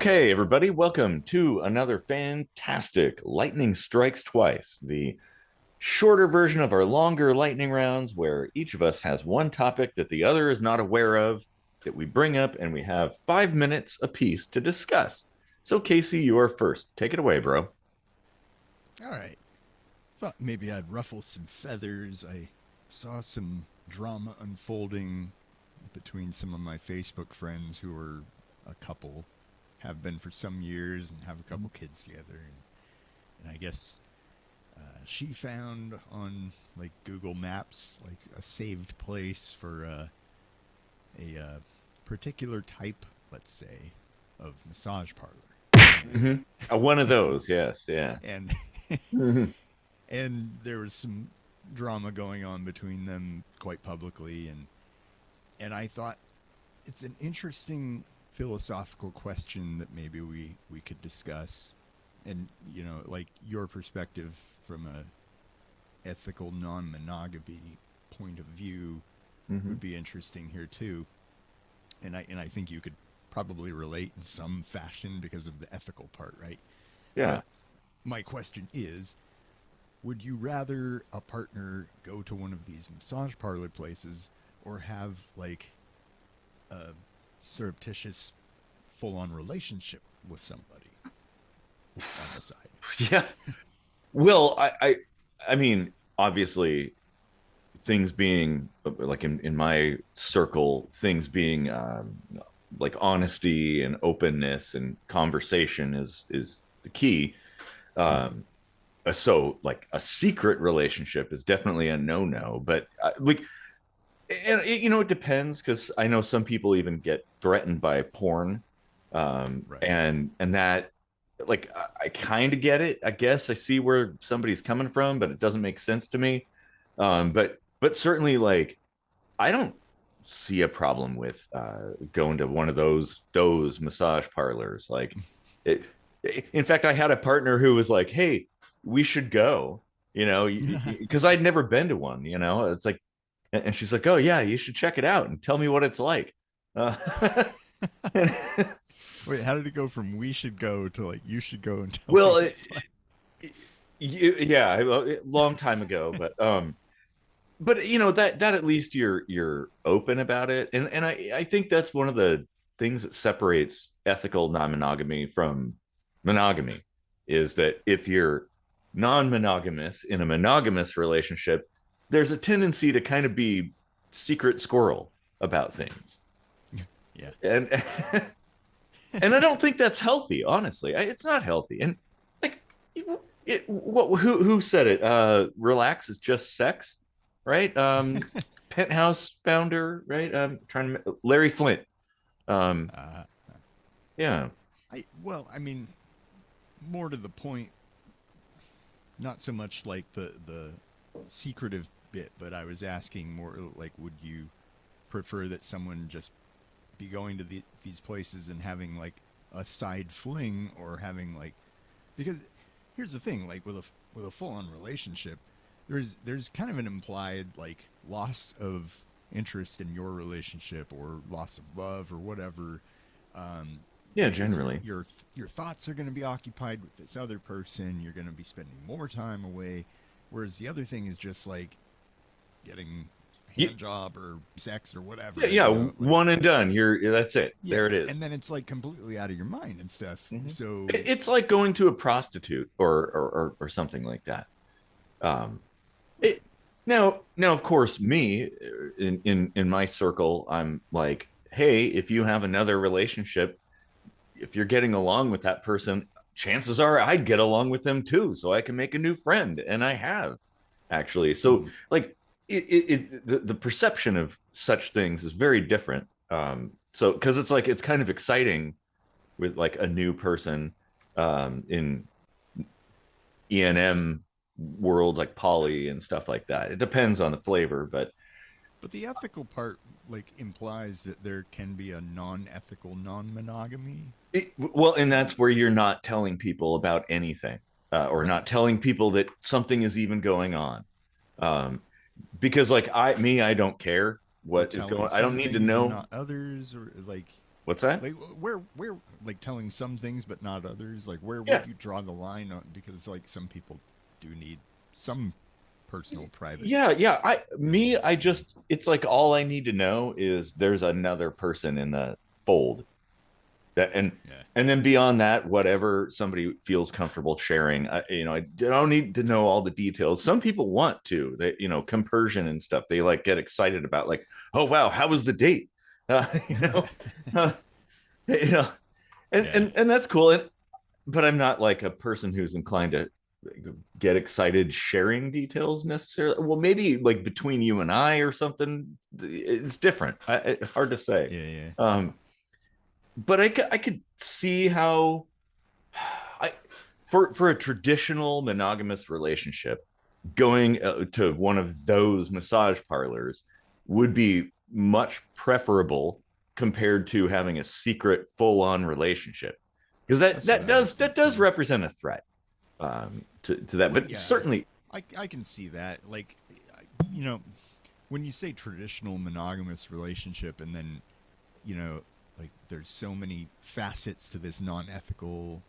Okay, everybody, welcome to another fantastic Lightning Strikes Twice, the shorter version of our longer lightning rounds where each of us has one topic that the other is not aware of that we bring up and we have 5 minutes apiece to discuss. So, Casey, you are first. Take it away, bro. All right. Thought maybe I'd ruffle some feathers. I saw some drama unfolding between some of my Facebook friends who are a couple, have been for some years, and have a couple kids together. And I guess she found on like Google Maps like a saved place for a particular type, let's say, of massage parlor, Mm-hmm. One of those, yes, yeah. and Mm-hmm. and there was some drama going on between them quite publicly, and I thought it's an interesting philosophical question that maybe we could discuss, and like your perspective from a ethical non-monogamy point of view Mm-hmm. would be interesting here too, and I think you could probably relate in some fashion because of the ethical part, right? Yeah. But my question is, would you rather a partner go to one of these massage parlor places or have like a surreptitious full on relationship with somebody on the side? Yeah. Well, I mean, obviously, things being like in my circle, things being like honesty and openness and conversation is the key. Mm-hmm. Um, so like a secret relationship is definitely a no-no, but like, and it depends because I know some people even get threatened by porn, Right. and that like I kind of get it. I guess I see where somebody's coming from, but it doesn't make sense to me. But certainly like I don't see a problem with going to one of those massage parlors. Like, it, in fact, I had a partner who was like, "Hey, we should go," because I'd never been to one. It's like, and she's like, "Oh yeah, you should check it out and tell me what it's like." Uh, and, Wait, how did it go from we should go to like you should go and tell me well, what it's like? yeah, a long time ago, but that at least you're open about it, and I think that's one of the things that separates ethical non-monogamy from monogamy is that if you're non-monogamous in a monogamous relationship, there's a tendency to kind of be secret squirrel about things, Yeah. and and I don't think that's healthy, honestly. It's not healthy. And like, who said it? Relax is just sex, right? Penthouse founder, right? Trying to Larry Flint. Um, uh, yeah. I mean, more to the point, not so much like the secretive bit, but I was asking more like, would you prefer that someone just be going to these places and having like a side fling, or having like, because here's the thing, like with a full on relationship, there's kind of an implied like loss of interest in your relationship, or loss of love, or whatever, Yeah, because generally. your thoughts are going to be occupied with this other person. You're going to be spending more time away, whereas the other thing is just like getting a Yeah, hand job or sex or yeah, whatever, yeah. like, One and done. That's it. yeah, There it is. and then it's like completely out of your mind and stuff. Mhm. So It's like going to a prostitute or something like that. Um, It, now, of course, me in my circle, I'm like, hey, if you have another relationship, if you're getting along with that person, chances are I'd get along with them too, so I can make a new friend, and I have actually. So, mhm. like, the perception of such things is very different. So because it's like it's kind of exciting with like a new person in E&M worlds like poly and stuff like that. It depends on the flavor, but But the ethical part like implies that there can be a non-ethical non-monogamy. well, and that's where you're not telling people about anything, or Right. not telling people that something is even going on. Um, because like I don't care Or what is telling going. I don't some need to things and know. not others, or like, What's that? Like where like telling some things but not others. Like where Yeah. do you draw the line on? Because like some people do need some personal private Yeah. I things. just, it's like all I need to know is there's another person in the fold that, Yeah. and then beyond that, whatever somebody feels comfortable sharing, I don't need to know all the details. Some people want to, they, compersion and stuff. They like get excited about like, oh wow, how was the date? You know, uh, you know, and, Yeah. and and that's cool. But I'm not like a person who's inclined to get excited sharing details necessarily. Well, maybe like between you and I or something, it's different. Hard to say. Yeah. Yeah. Um, but I could see how I for a traditional monogamous relationship, going to one of those massage parlors would be much preferable compared to having a secret full-on relationship, because that That's what that I was does that does thinking. represent a threat, to that. Well, But yeah. certainly, I can see that. Like, you know, when you say traditional monogamous relationship, and then, like there's so many facets to this non-ethical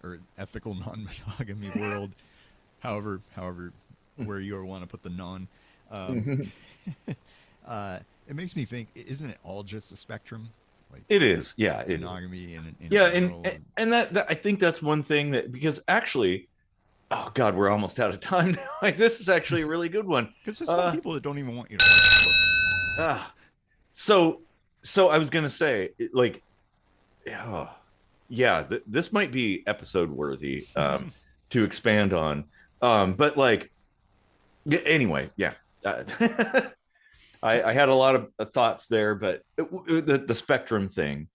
or ethical non-monogamy world. However, where you want to put the non, um, it makes me think: isn't it all just a spectrum, like it is. Yeah, it is. monogamy in Yeah, general? and that I think that's one thing that, because actually, oh God, we're almost out of time now. Like, this is actually a really good one. Because there's some Uh, people that don't even want you to write the book. uh so so I was gonna say, like, oh, yeah, this might be episode worthy, to expand on. But like, anyway, yeah. Uh, I had a lot of thoughts there, but the spectrum thing,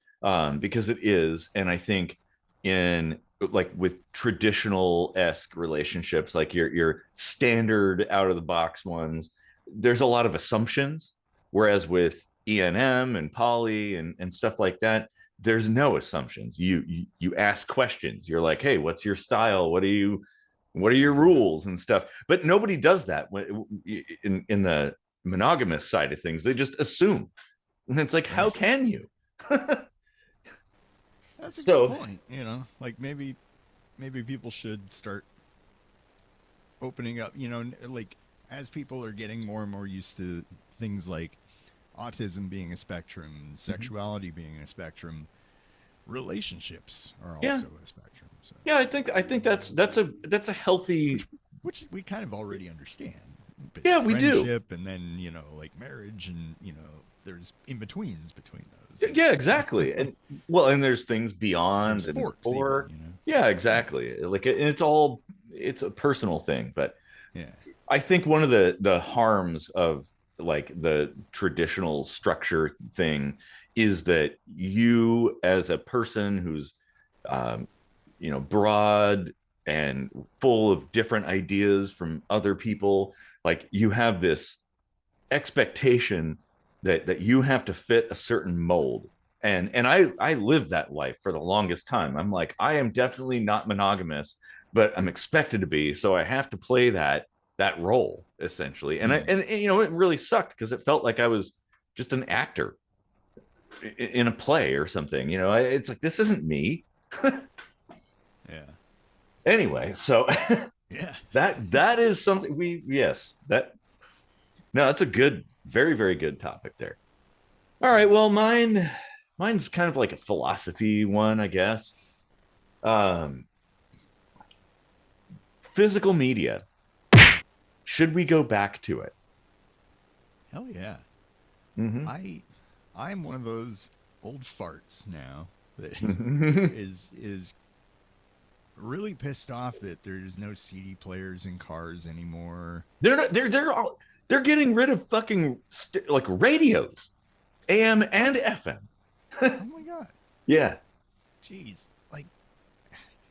because it is, and I think in like with traditional esque relationships, like your standard out of the box ones, there's a lot of assumptions, whereas with E&M and poly and stuff like that, there's no assumptions. You ask questions. You're like, hey, what's your style? What are your rules and stuff? But nobody does that in the monogamous side of things. They just assume, and it's like, how Right. can you? That's a good So point. Like maybe people should start opening up. Like as people are getting more and more used to things like autism being a spectrum, sexuality being a spectrum, relationships are yeah, also a spectrum. So, yeah, I think that's a healthy. which which we kind of already understand. But Yeah, we do. friendship, and then like marriage, and there's in betweens between those. Yeah, exactly. And well, and there's things There's beyond and forks even. before. Yeah, Yeah, exactly. Like, and it's a personal thing. But yeah, I think one of the harms of like the traditional structure thing is that you, as a person who's, um, broad and full of different ideas from other people, like, you have this expectation that you have to fit a certain mold. And I lived that life for the longest time. I'm like, I am definitely not monogamous, but I'm expected to be, so I have to play that role, essentially. And mm, it really sucked, because it felt like I was just an actor in a play or something. It's like, this isn't me. yeah, Anyway, so yeah. that is something we yes, that no, that's a good, very, very good topic there. All right, well, mine's kind of like a philosophy one, I guess. Um, Physical media. Should we go back to it? Hell yeah. Mm-hmm. I I'm one of those old farts now that is really pissed off that there's no CD players in cars anymore. They're getting rid of fucking like radios, AM What? and FM. Oh my god. Yeah. Jeez. Like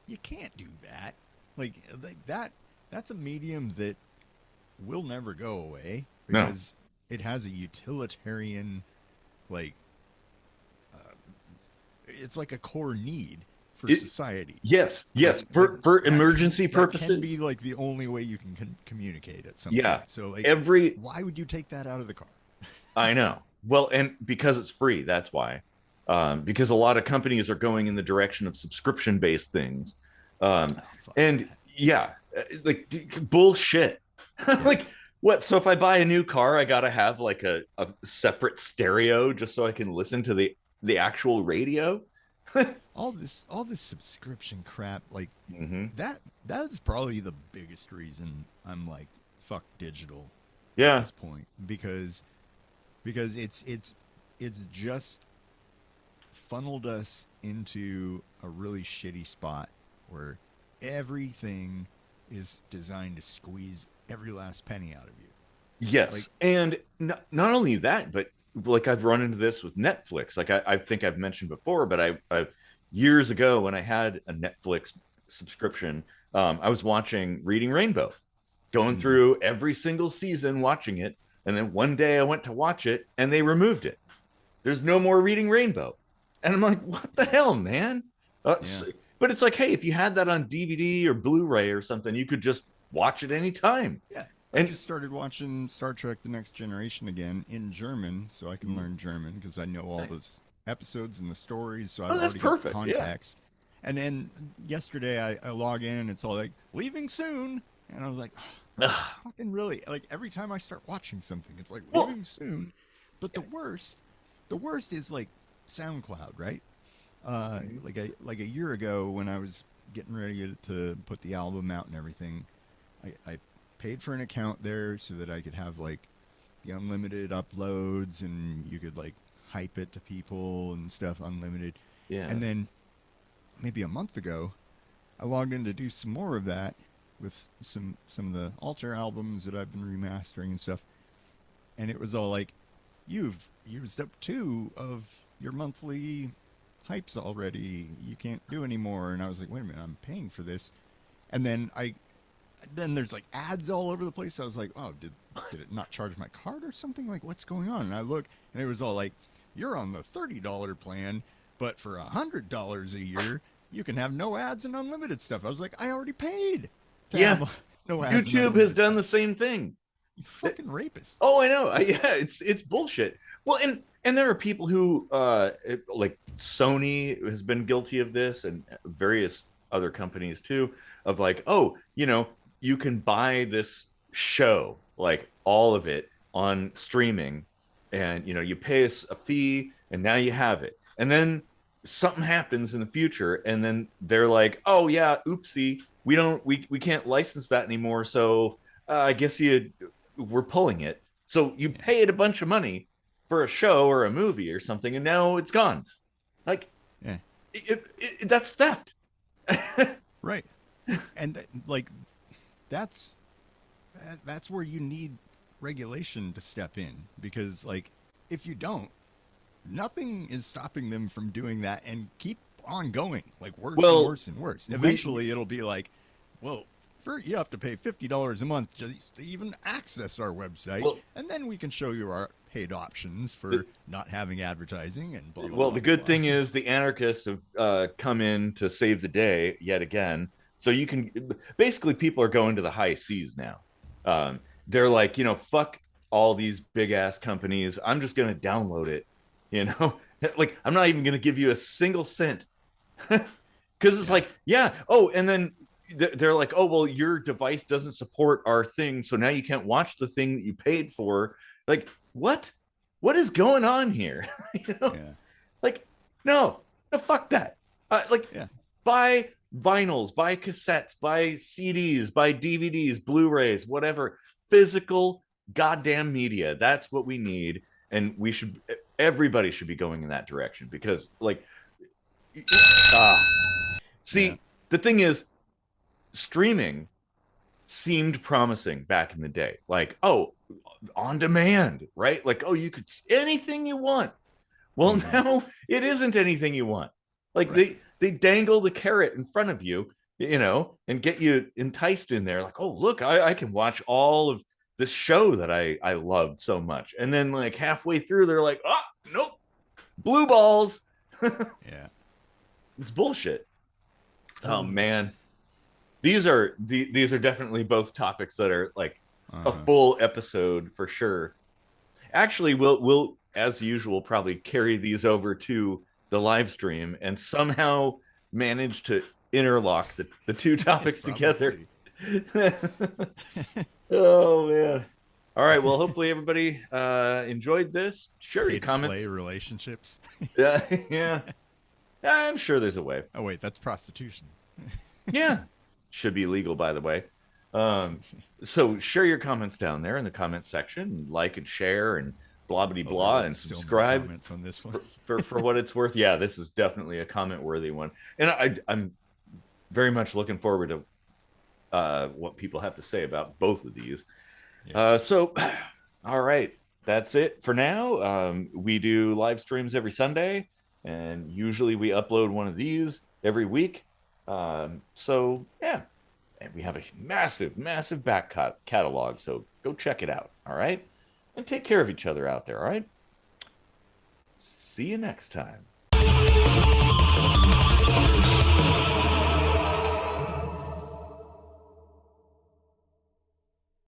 you can't do that. Like that's a medium that will never go away No. because it has a utilitarian like it's like a core need for It, society. yes, Like yes, like for emergency that can be purposes. like the only way you can communicate at some Yeah. point. So like, Every why would you take that out of the car? I know. Well, and because it's free, that's why. because a lot of companies are going in the direction of subscription based things. Um, Oh, fuck and that. yeah, like bullshit. Yeah. Like, what? So if I buy a new car, I gotta have like a separate stereo just so I can listen to the actual radio. All this subscription crap, like Hmm. that's probably the biggest reason I'm like fuck digital at Yeah. this point, because it's just funneled us into a really shitty spot where everything is designed to squeeze every last penny out of you. Like, Yes. And not only that, but like I've run into this with Netflix. Like I think I've mentioned before, but I years ago when I had a Netflix subscription, I was watching Reading Rainbow, going mm, through every single season, watching it. And then one day I went to watch it and they removed it. There's no more Reading Rainbow. And I'm like, what the yeah, hell, man? yeah, But it's like, hey, if you had that on DVD or Blu-ray or something, you could just watch it anytime. yeah. I And just started watching Star Trek: The Next Generation again in German, so I can learn German because I know all nice. those episodes and the stories, so I've Oh, that's already got the perfect. Yeah. context. And then yesterday I log in and it's all like leaving soon, and I was like, Ugh. fucking really? Like every time I start watching something, it's like Well, leaving soon. But the worst is like SoundCloud, right? Like a year ago when I was getting ready to put the album out and everything, I paid for an account there so that I could have like the unlimited uploads and you could like hype it to people and stuff unlimited. yeah. And then maybe a month ago, I logged in to do some more of that with some of the alter albums that I've been remastering and stuff. And it was all like, you've used up 2 of your monthly hypes already. You can't do anymore. And I was like, wait a minute, I'm paying for this. And then there's like ads all over the place. I was like, oh, did it not charge my card or something? Like, what's going on? And I look, and it was all like, you're on the $30 plan, but for $100 a year, you can have no ads and unlimited stuff. I was like, I already paid to Yeah. have no ads and YouTube has unlimited done stuff. the same thing. You fucking rapists. Oh, I know. Yeah, it's bullshit. Well, and there are people who like Sony has been guilty of this, and various other companies too, of like, oh, you can buy this show, like all of it on streaming, and you pay us a fee, and now you have it. And then something happens in the future, and then they're like, oh yeah, oopsie, we can't license that anymore. So I guess we're pulling it. So you Yeah, paid a bunch of money for a show or a movie or something, and now it's gone. Like yeah, that's theft. right. And like that's that's where you need regulation to step in because like if you don't, nothing is stopping them from doing that and keep on going like worse and Well, worse and worse. we Eventually, it'll be like, well, you have to pay $50 a month just to even access our website, well and then we can show you our paid options the, for not having advertising and blah blah well, blah the blah good blah. thing is the anarchists have come in to save the day yet again. So you can basically people are going to the high seas now. They're like, fuck all these big ass companies. I'm just gonna download it. You know, like I'm not even gonna give you a single cent because it's Yeah, like, yeah. Oh, and then they're like, oh, well, your device doesn't support our thing, so now you can't watch the thing that you paid for. Like, what? What is going on here? you know, yeah, like, no, no, fuck that. Like, yeah. buy vinyls, buy cassettes, buy CDs, buy DVDs, Blu-rays, whatever. Physical goddamn media. That's what we need, and everybody should be going in that direction because, like, ah, Yeah. see, the thing is, streaming seemed promising back in the day. Like, oh, on demand, right? Like, oh, you could anything you want. Well, Mm-hmm. now it isn't anything you want. Like Right. they dangle the carrot in front of you, and get you enticed in there. Like, oh, look, I can watch all of this show that I loved so much. And then like halfway through, they're like, oh, nope, blue balls. Yeah. It's bullshit. Oh Uh man, these are definitely both topics that are like a huh. full episode for sure. Actually, we'll as usual probably carry these over to the live stream and somehow manage to interlock the two topics together. Probably. Oh man. All right. Well, hopefully everybody enjoyed this. Share Pay your to play comments. relationships. Yeah, yeah. I'm sure there's a way. Oh wait, that's prostitution. Yeah. Should be legal, by the way. Um, so share your comments down there in the comment section, like and share and blah blah Oh, there blah, were and so many subscribe comments on this one. for what it's worth. Yeah, this is definitely a comment worthy one, and I'm very much looking forward to what people have to say about both of these. Yeah. So, all right, that's it for now. We do live streams every Sunday, and usually we upload one of these every week. So yeah, and we have a massive, massive back catalog. So go check it out. All right, and take care of each other out there. All right. See you next time.